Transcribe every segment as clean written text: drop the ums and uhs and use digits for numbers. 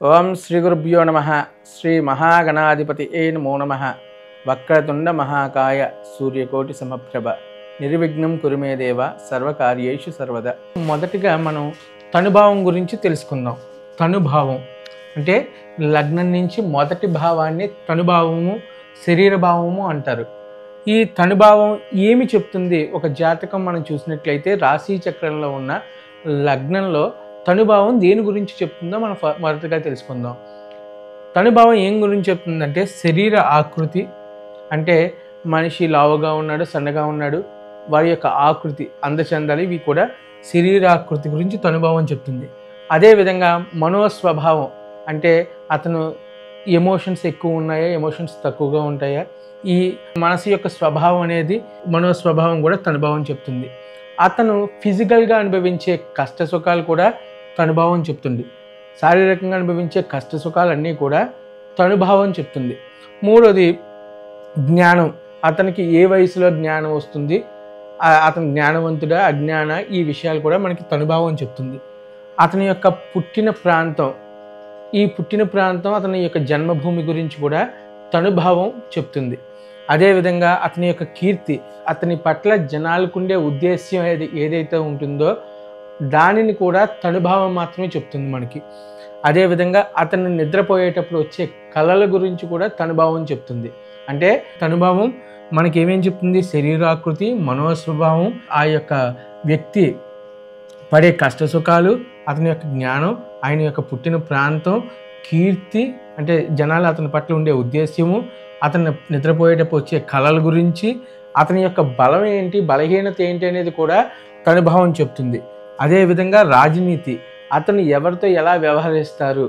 ఓం శ్రీ గురుభ్యో నమః. శ్రీ మహాగణాధిపతి నమో నమః. వక్రతుండ మహాకాయ సూర్యకోటి సమప్రభ నిర్విఘ్నం కురుమే దేవ సర్వకార్యేషు సర్వదా. మొదటిగా మనం తనుభావం గురించి తెలుసుకుందాం. తనుభావం అంటే లగ్నం నుంచి మొదటి భావాన్ని తనుభావము, శరీర భావము అంటారు. ఈ తనుభావం ఏమి చెప్తుంది? ఒక జాతకం మనం చూసినట్లయితే రాశి చక్రంలో ఉన్న లగ్నంలో తనుభావం దేని గురించి చెప్తుందో మనం మొదటగా తెలుసుకుందాం. తనుభావం ఏం గురించి చెప్తుందంటే శరీర ఆకృతి, అంటే మనిషి లావుగా ఉన్నాడు, సన్నగా ఉన్నాడు, వారి యొక్క ఆకృతి, అందచందాలు, ఇవి కూడా శరీరాకృతి గురించి తనుభావం చెప్తుంది. అదేవిధంగా మనోస్వభావం, అంటే అతను ఎమోషన్స్ ఎక్కువ ఉన్నాయా, ఎమోషన్స్ తక్కువగా ఉంటాయా, ఈ మనసు యొక్క స్వభావం అనేది మనోస్వభావం కూడా తనుభావం చెప్తుంది. అతను ఫిజికల్గా అనుభవించే కష్ట సుఖాలు కూడా తనుభావం చెప్తుంది. శారీరకంగా అనుభవించే కష్ట సుఖాలన్నీ కూడా తనుభావం చెప్తుంది. మూడోది జ్ఞానం, అతనికి ఏ వయసులో జ్ఞానం వస్తుంది, అతను జ్ఞానవంతుడా అజ్ఞాన, ఈ విషయాలు కూడా మనకి తనుభావం చెప్తుంది. అతని యొక్క పుట్టిన ప్రాంతం, ఈ పుట్టిన ప్రాంతం అతని యొక్క జన్మభూమి గురించి కూడా తనుభావం చెప్తుంది. అదేవిధంగా అతని యొక్క కీర్తి, అతని పట్ల జనాలకుండే ఉద్దేశ్యం ఏదైతే ఉంటుందో దానిని కూడా తనుభావం మాత్రమే చెప్తుంది మనకి. అదేవిధంగా అతను నిద్రపోయేటప్పుడు వచ్చే కళల గురించి కూడా తనుభావం చెప్తుంది. అంటే తనుభావం మనకి ఏమేం చెప్తుంది? శరీరాకృతి, మనోస్వభావం, ఆ యొక్క వ్యక్తి పడే కష్ట సుఖాలు, అతని యొక్క జ్ఞానం, ఆయన యొక్క పుట్టిన ప్రాంతం, కీర్తి అంటే జనాలు అతని పట్ల ఉండే ఉద్దేశ్యము, అతను నిద్రపోయేటప్పుడు వచ్చే కళల గురించి, అతని యొక్క బలం ఏంటి, బలహీనత ఏంటి అనేది కూడా తనుభావం చెప్తుంది. అదేవిధంగా రాజనీతి, అతను ఎవరితో ఎలా వ్యవహరిస్తారు,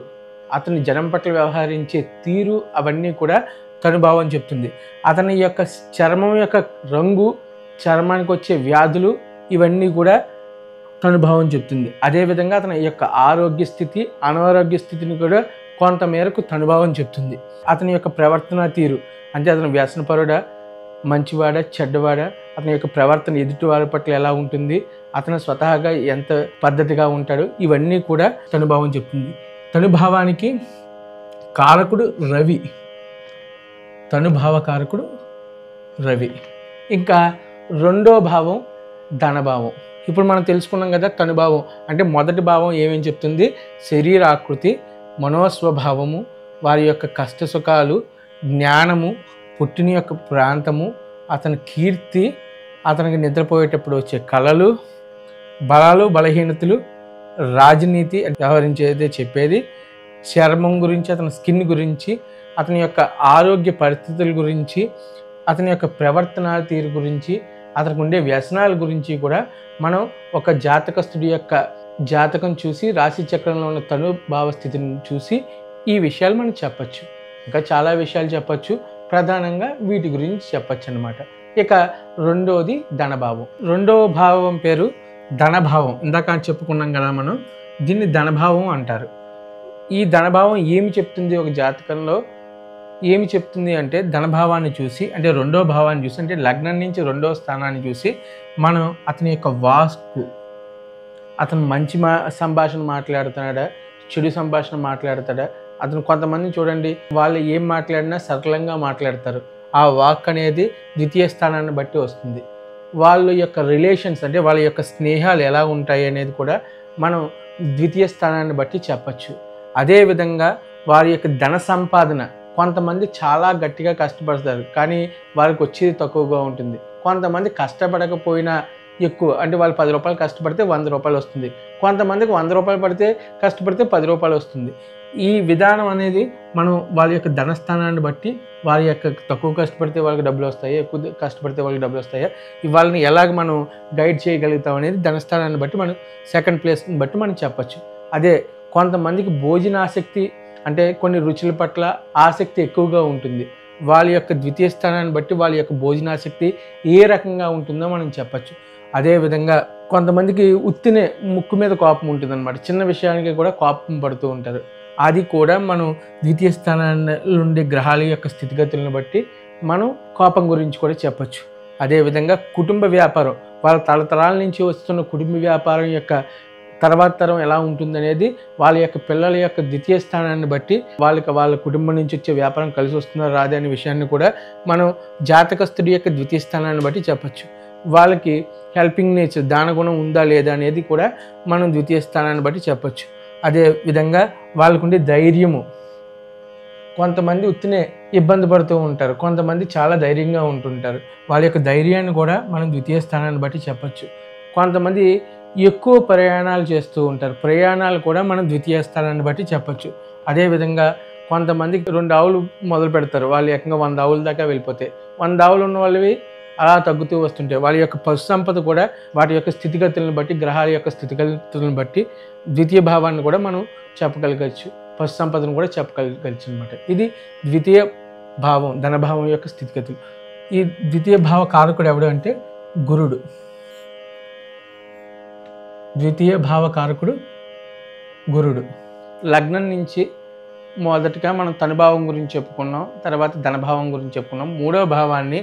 అతని జనం పట్ల వ్యవహరించే తీరు, అవన్నీ కూడా తనుభావం చెప్తుంది. అతని యొక్క చర్మం యొక్క రంగు, చర్మానికి వచ్చే వ్యాధులు, ఇవన్నీ కూడా తనుభావం చెప్తుంది. అదేవిధంగా అతని యొక్క ఆరోగ్య స్థితి, అనారోగ్య స్థితిని కూడా కొంతమేరకు తనుభావం చెప్తుంది. అతని యొక్క ప్రవర్తన తీరు, అంటే అతను వ్యసనపరుడా, మంచివాడా, చెడ్డవాడా, అతని యొక్క ప్రవర్తన ఎదుటి వారి పట్ల ఎలా ఉంటుంది, అతను స్వతహాగా ఎంత పద్ధతిగా ఉంటాడు, ఇవన్నీ కూడా తనుభావం చెప్తుంది. తనుభావానికి కారకుడు రవి, తనుభావ కారకుడు రవి. ఇంకా రెండో భావం ధనభావం. ఇప్పుడు మనం తెలుసుకున్నాం కదా, తనుభావం అంటే మొదటి భావం ఏమేం చెప్తుంది? శరీరాకృతి, మనోస్వభావము, వారి యొక్క కష్ట సుఖాలు, జ్ఞానము, పుట్టిన యొక్క ప్రాంతము, అతని కీర్తి, అతనికి నిద్రపోయేటప్పుడు వచ్చే కళలు, బలాలు, బలహీనతలు, రాజనీతి వ్యవహరించేది చెప్పేది, చర్మం గురించి, అతని స్కిన్ గురించి, అతని యొక్క ఆరోగ్య పరిస్థితుల గురించి, అతని యొక్క ప్రవర్తన తీరు గురించి, అతనికి ఉండే వ్యసనాల గురించి కూడా మనం ఒక జాతకస్తుడి యొక్క జాతకం చూసి, రాశి చక్రంలో ఉన్న తనుభావ స్థితిని చూసి ఈ విషయాలు మనం చెప్పచ్చు. ఇంకా చాలా విషయాలు చెప్పచ్చు, ప్రధానంగా వీటి గురించి చెప్పచ్చు అన్నమాట. ఇక రెండోది ధనభావం. రెండవ భావం పేరు ధనభావం. ఇందాక చెప్పుకున్నాం కదా మనం, దీన్ని ధనభావం అంటారు. ఈ ధనభావం ఏమి చెప్తుంది? ఒక జాతకంలో ఏమి చెప్తుంది అంటే ధనభావాన్ని చూసి, అంటే రెండో భావాన్ని చూసి, అంటే లగ్నం నుంచి రెండవ స్థానాన్ని చూసి మనం అతని యొక్క వాక్కు, అతను మంచి సంభాషణ మాట్లాడుతున్నాడా, చెడు సంభాషణ మాట్లాడతాడా, అతను కొంతమంది చూడండి, వాళ్ళు ఏం మాట్లాడినా సరళంగా మాట్లాడతారు. ఆ వాక్ అనేది ద్వితీయ స్థానాన్ని బట్టి వస్తుంది. వాళ్ళ యొక్క రిలేషన్స్, అంటే వాళ్ళ యొక్క స్నేహాలు ఎలా ఉంటాయి అనేది కూడా మనం ద్వితీయ స్థానాన్ని బట్టి చెప్పచ్చు. అదేవిధంగా వారి యొక్క ధన సంపాదన, కొంతమంది చాలా గట్టిగా కష్టపడతారు కానీ వారికి వచ్చేది తక్కువగా ఉంటుంది. కొంతమంది కష్టపడకపోయినా ఎక్కువ, అంటే వాళ్ళు 10 రూపాయలు కష్టపడితే 100 రూపాయలు వస్తుంది. కొంతమందికి 100 రూపాయలు కష్టపడితే 10 రూపాయలు వస్తుంది. ఈ విధానం అనేది మనం వాళ్ళ యొక్క ధనస్థానాన్ని బట్టి, వారి యొక్క తక్కువ కష్టపడితే వాళ్ళకి డబ్బులు వస్తాయి, ఎక్కువ కష్టపడితే వాళ్ళకి డబ్బులు వస్తాయా, వాళ్ళని ఎలాగ మనం గైడ్ చేయగలుగుతాం అనేది ధనస్థానాన్ని బట్టి, మనం సెకండ్ ప్లేస్ని బట్టి మనం చెప్పచ్చు. అదే కొంతమందికి భోజనాసక్తి, అంటే కొన్ని రుచుల పట్ల ఆసక్తి ఎక్కువగా ఉంటుంది. వాళ్ళ యొక్క ద్వితీయ స్థానాన్ని బట్టి వాళ్ళ యొక్క భోజనాసక్తి ఏ రకంగా ఉంటుందో మనం చెప్పచ్చు. అదేవిధంగా కొంతమందికి ఉత్తినే ముక్కు మీద కోపం ఉంటుంది అనమాట, చిన్న విషయానికి కూడా కోపం పడుతూ ఉంటారు. అది కూడా మనం ద్వితీయ స్థానాన్ని ఉండే గ్రహాల యొక్క స్థితిగతులను బట్టి మనం కోపం గురించి కూడా చెప్పచ్చు. అదేవిధంగా కుటుంబ వ్యాపారం, వాళ్ళ తరతరాల నుంచి వస్తున్న కుటుంబ వ్యాపారం యొక్క తర్వాత తరం ఎలా ఉంటుందనేది వాళ్ళ యొక్క పిల్లల యొక్క ద్వితీయ స్థానాన్ని బట్టి వాళ్ళ కుటుంబం నుంచి వచ్చే వ్యాపారం కలిసి వస్తుందా రాదే అనే విషయాన్ని కూడా మనం జాతకస్తుడి యొక్క ద్వితీయ స్థానాన్ని బట్టి చెప్పచ్చు. వాళ్ళకి హెల్పింగ్ నేచర్, దానగుణం ఉందా లేదా అనేది కూడా మనం ద్వితీయ స్థానాన్ని బట్టి చెప్పచ్చు. అదే విధంగా వాళ్ళకుండే ధైర్యము, కొంతమంది ఉత్తినే ఇబ్బంది పడుతూ ఉంటారు, కొంతమంది చాలా ధైర్యంగా ఉంటుంటారు. వాళ్ళ యొక్క ధైర్యాన్ని కూడా మనం ద్వితీయ స్థానాన్ని బట్టి చెప్పచ్చు. కొంతమంది ఎక్కువ ప్రయాణాలు చేస్తూ ఉంటారు, ప్రయాణాలు కూడా మనం ద్వితీయ స్థానాన్ని బట్టి చెప్పచ్చు. అదేవిధంగా కొంతమందికి 2 ఆవులు మొదలు పెడతారు, వాళ్ళు ఏకంగా 100 ఆవుల దాకా వెళ్ళిపోతాయి. 100 ఆవులు ఉన్న వాళ్ళవి అలా తగ్గుతూ వస్తుంటాయి. వాళ్ళ యొక్క పశు సంపద కూడా వాటి యొక్క స్థితిగతులను బట్టి, గ్రహాల యొక్క స్థితిగతులను బట్టి ద్వితీయ భావాన్ని కూడా మనం చెప్పగలగచ్చు, పశు సంపదను కూడా చెప్పగలగచ్చు అనమాట. ఇది ద్వితీయ భావం, ధనభావం యొక్క స్థితిగతులు. ఈ ద్వితీయ భావ కారకుడు ఎవడు అంటే గురుడు. ద్వితీయ భావ కారకుడు గురుడు. లగ్నం నుంచి మొదటగా మనం తనుభావం గురించి చెప్పుకున్నాం, తర్వాత ధనభావం గురించి చెప్పుకున్నాం. 3వ భావాన్ని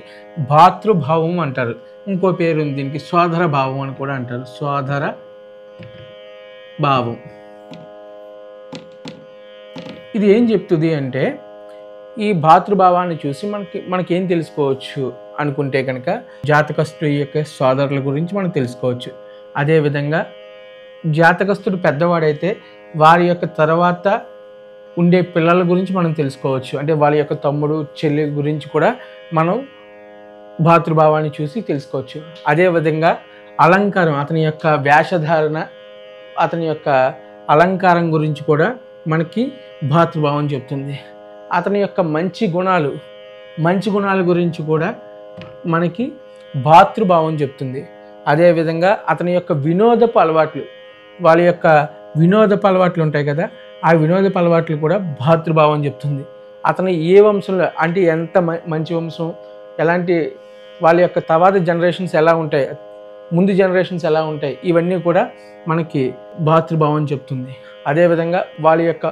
భాతృభావం అంటారు. ఇంకో పేరు ఉంది దీనికి, సోదర భావం అని కూడా అంటారు. సోదర భావం ఇది ఏం చెప్తుంది అంటే, ఈ భాతృభావాన్ని చూసి మనకేం తెలుసుకోవచ్చు అనుకుంటే కనుక జాతకస్తుడి యొక్క సోదరుల గురించి మనం తెలుసుకోవచ్చు. అదేవిధంగా జాతకస్తుడు పెద్దవాడైతే వారి యొక్క తర్వాత ఉండే పిల్లల గురించి మనం తెలుసుకోవచ్చు. అంటే వాళ్ళ యొక్క తమ్ముడు చెల్లి గురించి కూడా మనం భాతృభావాన్ని చూసి తెలుసుకోవచ్చు. అదేవిధంగా అలంకారం, అతని యొక్క వేషధారణ, అతని యొక్క అలంకారం గురించి కూడా మనకి భాతృభావం చెప్తుంది. అతని యొక్క మంచి గుణాల గురించి కూడా మనకి భాతృభావం చెప్తుంది. అదేవిధంగా అతని యొక్క వినోదపు అలవాట్లు, వాళ్ళ యొక్క వినోదపు అలవాట్లు ఉంటాయి కదా, ఆ వినోదపు అలవాట్లు కూడా భాతృభావం చెప్తుంది. అతను ఏ వంశంలో అంటే ఎంత మంచి వంశం, ఎలాంటి వాళ్ళ యొక్క తర్వాత జనరేషన్స్ ఎలా ఉంటాయి, ముందు జనరేషన్స్ ఎలా ఉంటాయి, ఇవన్నీ కూడా మనకి భాతృభావం చెప్తుంది. అదేవిధంగా వాళ్ళ యొక్క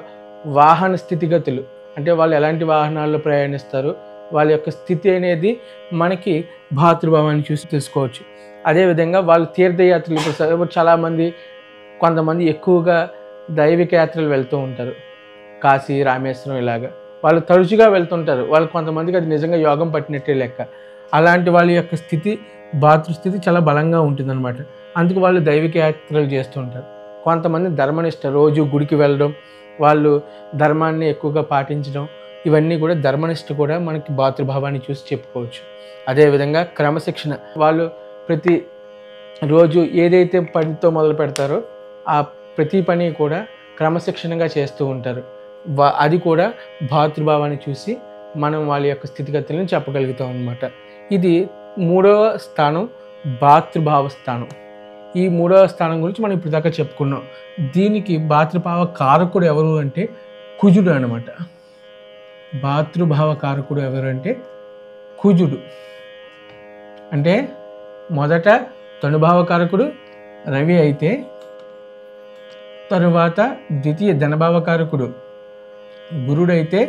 వాహన స్థితిగతులు, అంటే వాళ్ళు ఎలాంటి వాహనాల్లో ప్రయాణిస్తారు, వాళ్ళ యొక్క స్థితి అనేది మనకి భాతృభావాన్ని చూసి తెలుసుకోవచ్చు. అదేవిధంగా వాళ్ళు తీర్థయాత్రలు, చాలామంది కొంతమంది ఎక్కువగా దైవిక యాత్రలు వెళ్తూ ఉంటారు, కాశీ, రామేశ్వరం ఇలాగా వాళ్ళు తరచుగా వెళ్తుంటారు. వాళ్ళు కొంతమందికి అది నిజంగా యోగం పట్టినట్టే లెక్క. అలాంటి వాళ్ళ యొక్క స్థితి, భాతృస్థితి చాలా బలంగా ఉంటుందన్నమాట. అందుకు వాళ్ళు దైవిక యాత్రలు చేస్తూ ఉంటారు. కొంతమంది ధర్మనిష్ట, రోజు గుడికి వెళ్ళడం, వాళ్ళు ధర్మాన్ని ఎక్కువగా పాటించడం, ఇవన్నీ కూడా ధర్మనిష్ట కూడా మనకి భాతృభావాన్ని చూసి చెప్పుకోవచ్చు. అదేవిధంగా క్రమశిక్షణ, వాళ్ళు ప్రతి రోజు ఏదైతే పనితో మొదలు పెడతారో ఆ ప్రతి పని కూడా క్రమశిక్షణగా చేస్తూ ఉంటారు. అది కూడా భాతృభావాన్ని చూసి మనం వాళ్ళ యొక్క స్థితిగతులను చెప్పగలుగుతాం అన్నమాట. ఇది 3వ స్థానం, భాతృభావ స్థానం. ఈ 3వ స్థానం గురించి మనం ఇప్పుడు దాకా చెప్పుకున్నాం. దీనికి భాతృభావ కారకుడు ఎవరు అంటే కుజుడు అనమాట. భాతృభావ కారకుడు ఎవరు అంటే కుజుడు. అంటే మొదట తనుభావ కారకుడు రవి అయితే, తరువాత ద్వితీయ ధనభావ కారకుడు గురుడైతే,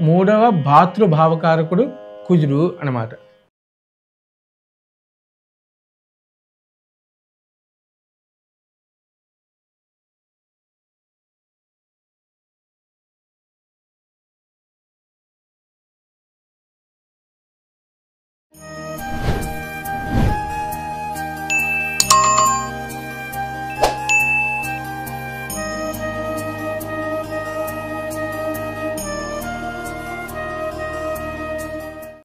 3వ భాతృభావ కారకుడు కుజుడు అన్నమాట.